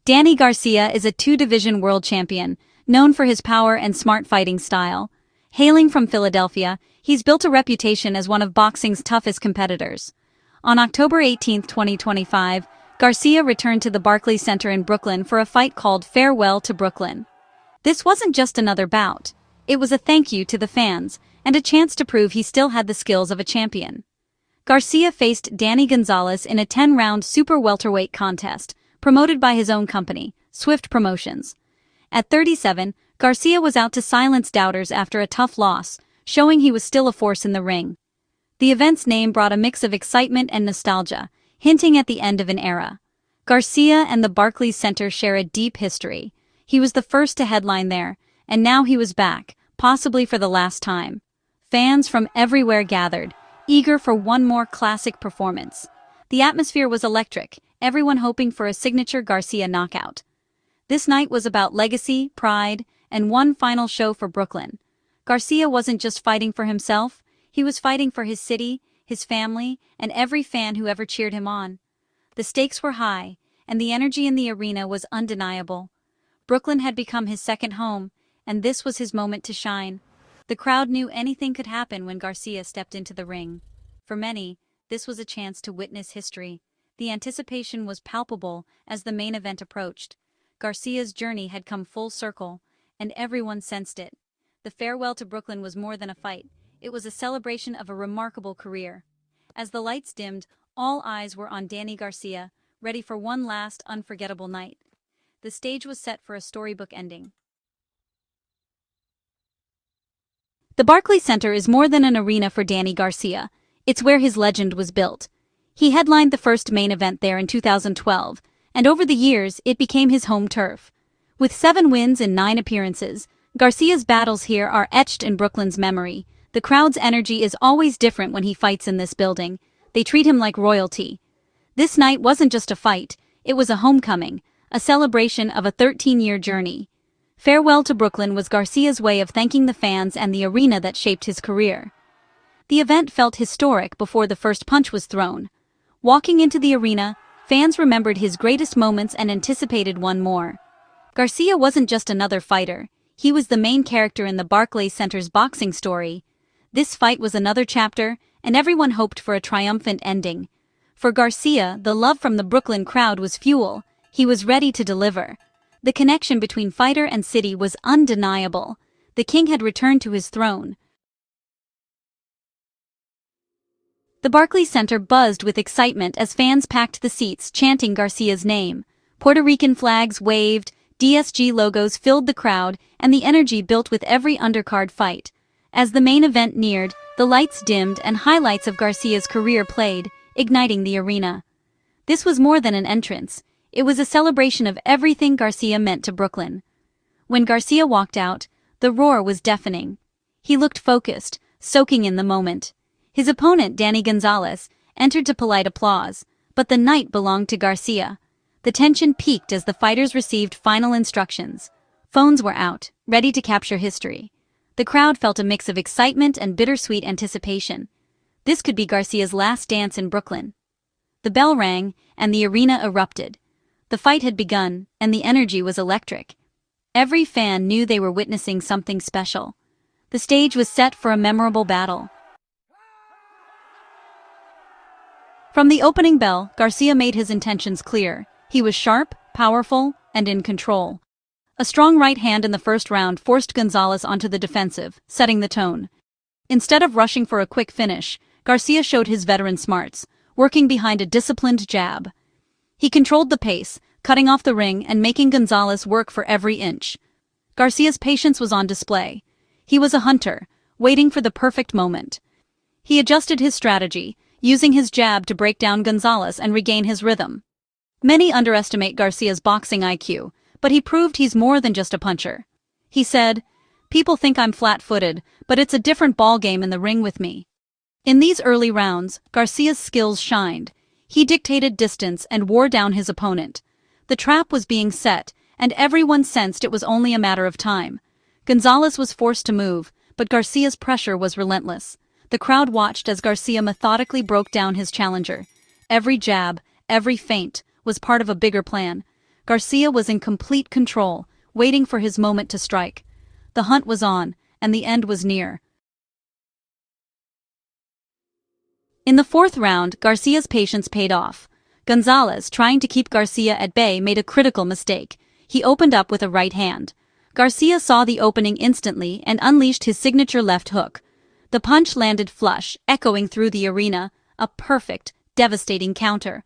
Danny Garcia is a two-division world champion, known for his power and smart fighting style. Hailing from Philadelphia, he's built a reputation as one of boxing's toughest competitors. On October 18, 2025, Garcia returned to the Barclays Center in Brooklyn for a fight called Farewell to Brooklyn. This wasn't just another bout. It was a thank you to the fans, and a chance to prove he still had the skills of a champion. Garcia faced Danny Gonzalez in a 10-round super welterweight contest, promoted by his own company, Swift Promotions. At 37, Garcia was out to silence doubters after a tough loss, showing he was still a force in the ring. The event's name brought a mix of excitement and nostalgia, hinting at the end of an era. Garcia and the Barclays Center share a deep history. He was the first to headline there, and now he was back, possibly for the last time. Fans from everywhere gathered, eager for one more classic performance. The atmosphere was electric, everyone hoping for a signature Garcia knockout. This night was about legacy, pride, and one final show for Brooklyn. Garcia wasn't just fighting for himself, he was fighting for his city, his family, and every fan who ever cheered him on. The stakes were high, and the energy in the arena was undeniable. Brooklyn had become his second home, and this was his moment to shine. The crowd knew anything could happen when Garcia stepped into the ring. For many, this was a chance to witness history. The anticipation was palpable as the main event approached. Garcia's journey had come full circle, and everyone sensed it. The farewell to Brooklyn was more than a fight. It was a celebration of a remarkable career. As the lights dimmed, all eyes were on Danny Garcia, ready for one last unforgettable night. The stage was set for a storybook ending. The Barclays Center is more than an arena for Danny Garcia. It's where his legend was built. He headlined the first main event there in 2012, and over the years, it became his home turf. With 7 wins and 9 appearances, Garcia's battles here are etched in Brooklyn's memory. The crowd's energy is always different when he fights in this building. They treat him like royalty. This night wasn't just a fight, it was a homecoming, a celebration of a 13-year journey. Farewell to Brooklyn was Garcia's way of thanking the fans and the arena that shaped his career. The event felt historic before the first punch was thrown. Walking into the arena, fans remembered his greatest moments and anticipated one more. Garcia wasn't just another fighter, he was the main character in the Barclays Center's boxing story. This fight was another chapter, and everyone hoped for a triumphant ending. For Garcia, the love from the Brooklyn crowd was fuel. He was ready to deliver. The connection between fighter and city was undeniable. The king had returned to his throne. The Barclays Center buzzed with excitement as fans packed the seats chanting Garcia's name. Puerto Rican flags waved, DSG logos filled the crowd, and the energy built with every undercard fight. As the main event neared, the lights dimmed and highlights of Garcia's career played, igniting the arena. This was more than an entrance. It was a celebration of everything Garcia meant to Brooklyn. When Garcia walked out, the roar was deafening. He looked focused, soaking in the moment. His opponent, Danny Gonzalez, entered to polite applause, but the night belonged to Garcia. The tension peaked as the fighters received final instructions. Phones were out, ready to capture history. The crowd felt a mix of excitement and bittersweet anticipation. This could be Garcia's last dance in Brooklyn. The bell rang, and the arena erupted. The fight had begun, and the energy was electric. Every fan knew they were witnessing something special. The stage was set for a memorable battle. From the opening bell, Garcia made his intentions clear. He was sharp, powerful, and in control. A strong right hand in the first round forced Gonzalez onto the defensive, setting the tone. Instead of rushing for a quick finish, Garcia showed his veteran smarts, working behind a disciplined jab. He controlled the pace, cutting off the ring and making Gonzalez work for every inch. Garcia's patience was on display. He was a hunter, waiting for the perfect moment. He adjusted his strategy, using his jab to break down Gonzalez and regain his rhythm. Many underestimate Garcia's boxing IQ, but he proved he's more than just a puncher. He said, "People think I'm flat-footed, but it's a different ballgame in the ring with me." In these early rounds, Garcia's skills shined. He dictated distance and wore down his opponent. The trap was being set, and everyone sensed it was only a matter of time. Gonzalez was forced to move, but Garcia's pressure was relentless. The crowd watched as Garcia methodically broke down his challenger. Every jab, every feint, was part of a bigger plan. Garcia was in complete control, waiting for his moment to strike. The hunt was on, and the end was near. In the fourth round, Garcia's patience paid off. Gonzalez, trying to keep Garcia at bay, made a critical mistake. He opened up with a right hand. Garcia saw the opening instantly and unleashed his signature left hook. The punch landed flush, echoing through the arena, a perfect, devastating counter.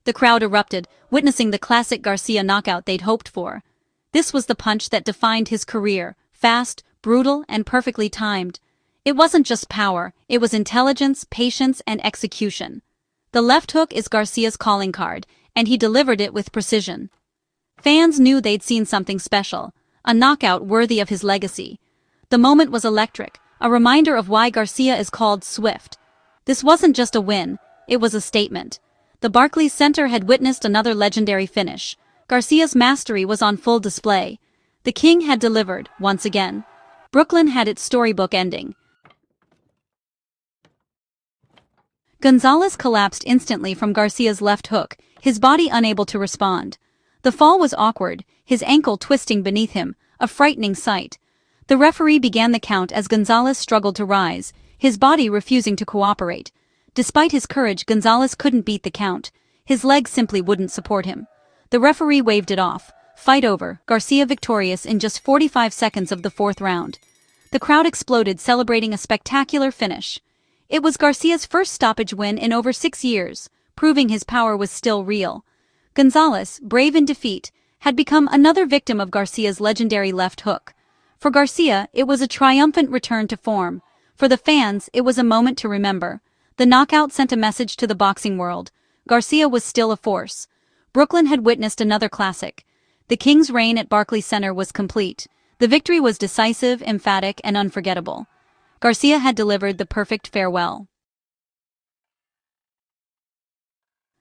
The crowd erupted, witnessing the classic Garcia knockout they'd hoped for. This was the punch that defined his career, fast, brutal, and perfectly timed. It wasn't just power, it was intelligence, patience, and execution. The left hook is Garcia's calling card, and he delivered it with precision. Fans knew they'd seen something special, a knockout worthy of his legacy. The moment was electric, a reminder of why Garcia is called Swift. This wasn't just a win, it was a statement. The Barclays Center had witnessed another legendary finish. Garcia's mastery was on full display. The king had delivered, once again. Brooklyn had its storybook ending. Gonzalez collapsed instantly from Garcia's left hook, his body unable to respond. The fall was awkward, his ankle twisting beneath him, a frightening sight. The referee began the count as Gonzalez struggled to rise, his body refusing to cooperate. Despite his courage, Gonzalez couldn't beat the count. His legs simply wouldn't support him. The referee waved it off. Fight over, Garcia victorious in just 45 seconds of the fourth round. The crowd exploded, celebrating a spectacular finish. It was Garcia's first stoppage win in over 6 years, proving his power was still real. Gonzalez, brave in defeat, had become another victim of Garcia's legendary left hook. For Garcia, it was a triumphant return to form. For the fans, it was a moment to remember. The knockout sent a message to the boxing world. Garcia was still a force. Brooklyn had witnessed another classic. The King's reign at Barclays Center was complete. The victory was decisive, emphatic, and unforgettable. Garcia had delivered the perfect farewell.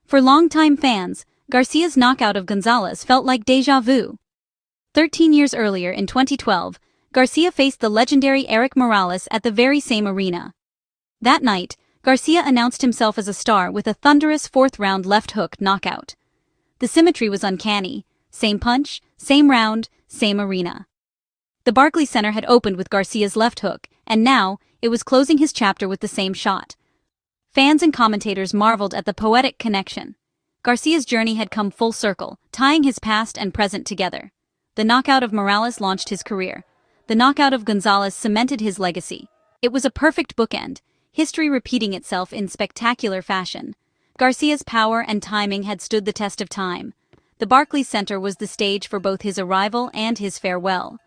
For longtime fans, Garcia's knockout of Gonzalez felt like déjà vu. 13 years earlier, in 2012, Garcia faced the legendary Erik Morales at the very same arena. That night, Garcia announced himself as a star with a thunderous fourth-round left hook knockout. The symmetry was uncanny. Same punch, same round, same arena. The Barclays Center had opened with Garcia's left hook, and now, it was closing his chapter with the same shot. Fans and commentators marveled at the poetic connection. Garcia's journey had come full circle, tying his past and present together. The knockout of Morales launched his career. The knockout of Gonzalez cemented his legacy. It was a perfect bookend, history repeating itself in spectacular fashion. Garcia's power and timing had stood the test of time. The Barclays Center was the stage for both his arrival and his farewell.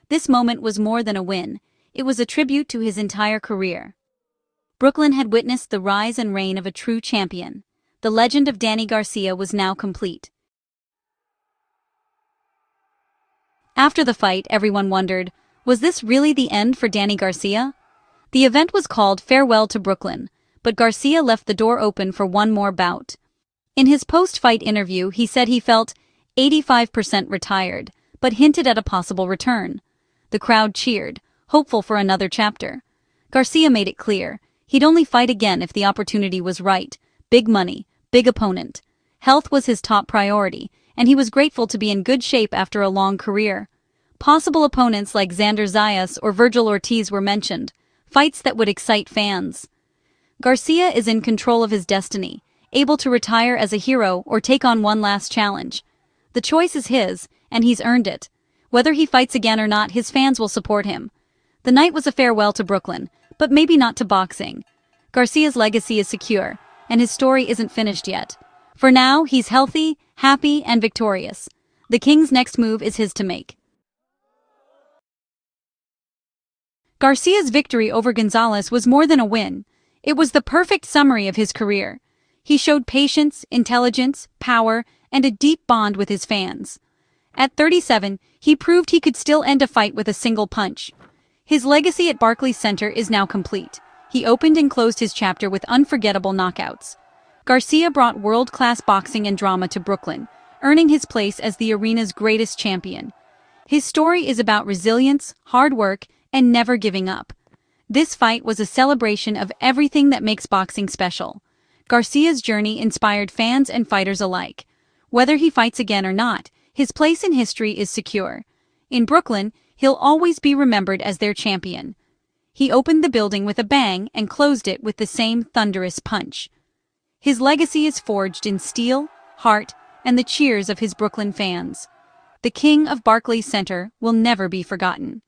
This moment was more than a win. It was a tribute to his entire career. Brooklyn had witnessed the rise and reign of a true champion. The legend of Danny Garcia was now complete. After the fight, everyone wondered, was this really the end for Danny Garcia? The event was called Farewell to Brooklyn, but Garcia left the door open for one more bout. In his post-fight interview, he said he felt 85% retired, but hinted at a possible return. The crowd cheered, hopeful for another chapter. Garcia made it clear, he'd only fight again if the opportunity was right. Big money, big opponent. Health was his top priority, and he was grateful to be in good shape after a long career. Possible opponents like Xander Zayas or Virgil Ortiz were mentioned, fights that would excite fans. Garcia is in control of his destiny, able to retire as a hero or take on one last challenge. The choice is his, and he's earned it. Whether he fights again or not, his fans will support him. The night was a farewell to Brooklyn, but maybe not to boxing. Garcia's legacy is secure, and his story isn't finished yet. For now, he's healthy, happy, and victorious. The King's next move is his to make. Garcia's victory over Gonzalez was more than a win. It was the perfect summary of his career. He showed patience, intelligence, power, and a deep bond with his fans. At 37, he proved he could still end a fight with a single punch. His legacy at Barclays Center is now complete. He opened and closed his chapter with unforgettable knockouts. Garcia brought world-class boxing and drama to Brooklyn, earning his place as the arena's greatest champion. His story is about resilience, hard work, and never giving up. This fight was a celebration of everything that makes boxing special. Garcia's journey inspired fans and fighters alike. Whether he fights again or not, His place in history is secure. In Brooklyn, he'll always be remembered as their champion. He opened the building with a bang and closed it with the same thunderous punch. His legacy is forged in steel, heart, and the cheers of his Brooklyn fans. The king of Barclays Center will never be forgotten.